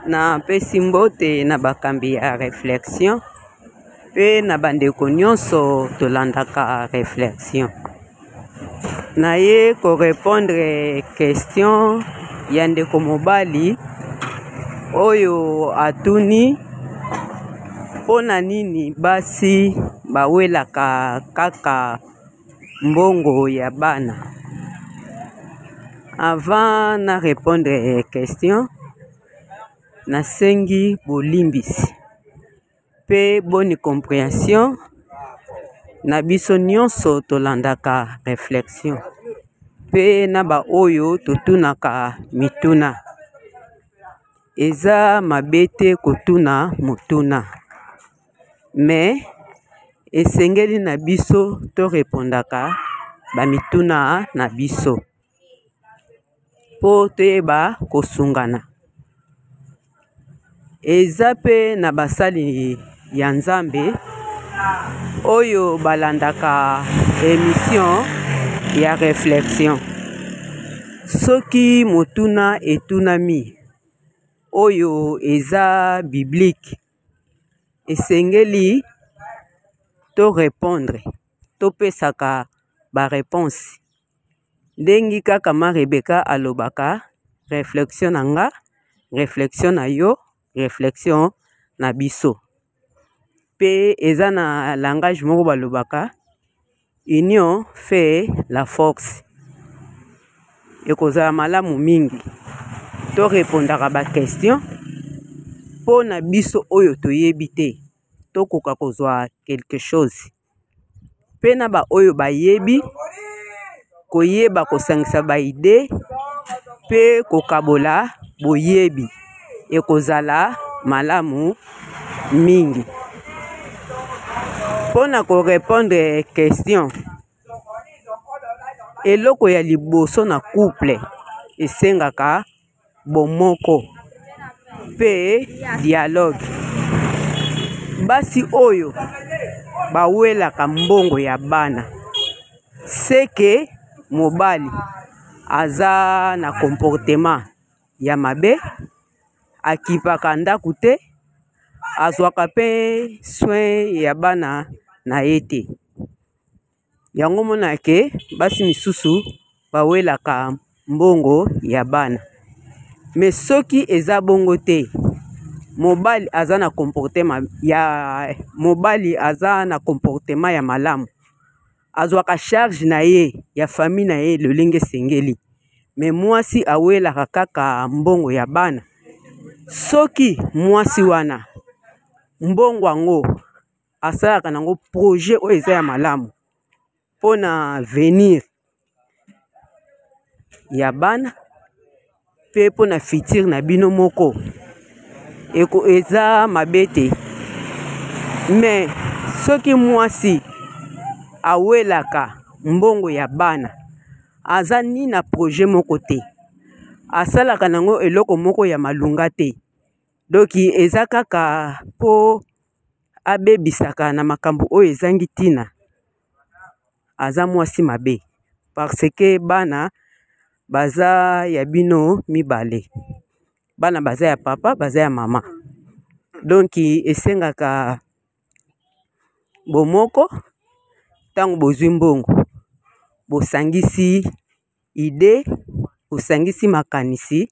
na pesi mbote na bakambi ya réflexion pe na bandeko nyonso tolandaka réflexion na ye ko répondre question ya ndeko mobali oyo atuni pona nini basi bawelaka kaka mbongo ya bana. Avant na répondre question nasengi bolimbisi pe bonne compréhension na biso nyonso tolandaka réflexion pe na ba oyo totunaka mituna. Eza mabete kotuna mutuna mais esengeli na biso to répondaka ba mituna na biso po toyeba kosungana. Eza pe na basali ya Nzambe oyo balandaka émission ya réflexion. Soki motuna etunami oyo eza biblique esengeli to répondre to pesaka ba réponse ndengi kaka ma Rebeka alobaka réflexion nanga, réflexion na yo, réflexion na biso. Pe eza na langage moko balobaka union fait la force. Ekozala malamu mingi to répondaka ba question po na biso oyo toyebi te tokoka kozwa quelque chose pe na ba oyo bayebi koyeba kosangisa ba idée pe kokabola boyebi ekozala malamu mingi. Pona ko répondre question eloko ya liboso na couple esengaka bomoko pe dialogue. Basi oyo bawelaka mbongo ya bana seke mobali aza na comportement ya mabe, akipaka ndaku te, azwaka pe soin ya bana na ye te. Yango monake basi misusu bawelaka mbongo ya bana. Mais soki eza bongo te, mobali aza na comportement ya malamu, azwaka charge na ye ya famille na ye lolenge sengeli, mais mwasi awelaka kaka mbongo ya bana. Soki mwasi wana mbongo ango asalaka nango projet oyo eza ya malamu pona venir ya bana pe pona futur na bino moko, eza mabete. Mais soki mwasi awelaka mbongo ya bana aza ni na projet moko te, asalaka nango eloko moko ya malunga te, doki eza kaka po abebisaka na makambo oyo ezangi tina, aza mwasi mabe. Parce que bana baza ya bino mibale, bana baza ya papa, baza ya mama. Donc esengaka bomoko tango bozwi mbongo, bosangisi idée, bosangisi makanisi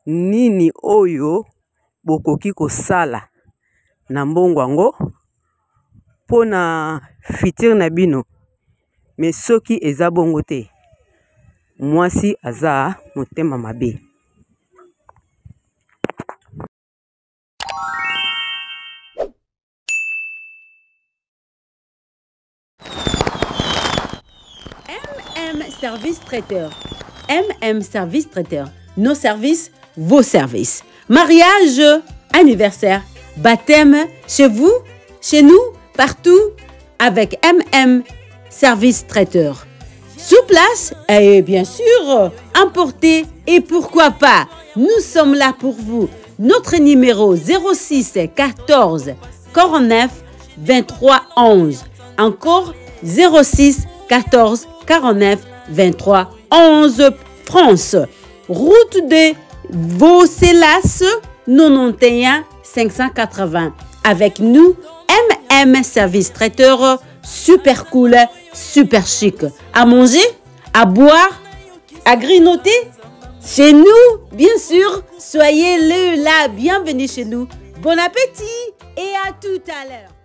nini oyo bokoki kosala na mbongo ango pona futur na bino. Mais soki eza bongo te, mwasi aza motema mabe. Service traiteur. Service traiteur. Nos services, vos services. Mariage, anniversaire, baptême, chez vous, chez nous, partout, avec Service traiteur. Sur place et bien sûr, emporter et pourquoi pas, nous sommes là pour vous. Notre numéro 06 14 49 23 11. Encore 06 14 49 23 11 France. Route de Vaucelas, 91 580. Avec nous, Service Traiteur, super cool, super chic. À manger, à boire, à grignoter. Chez nous, bien sûr, soyez là, bienvenue chez nous. Bon appétit et à tout à l'heure.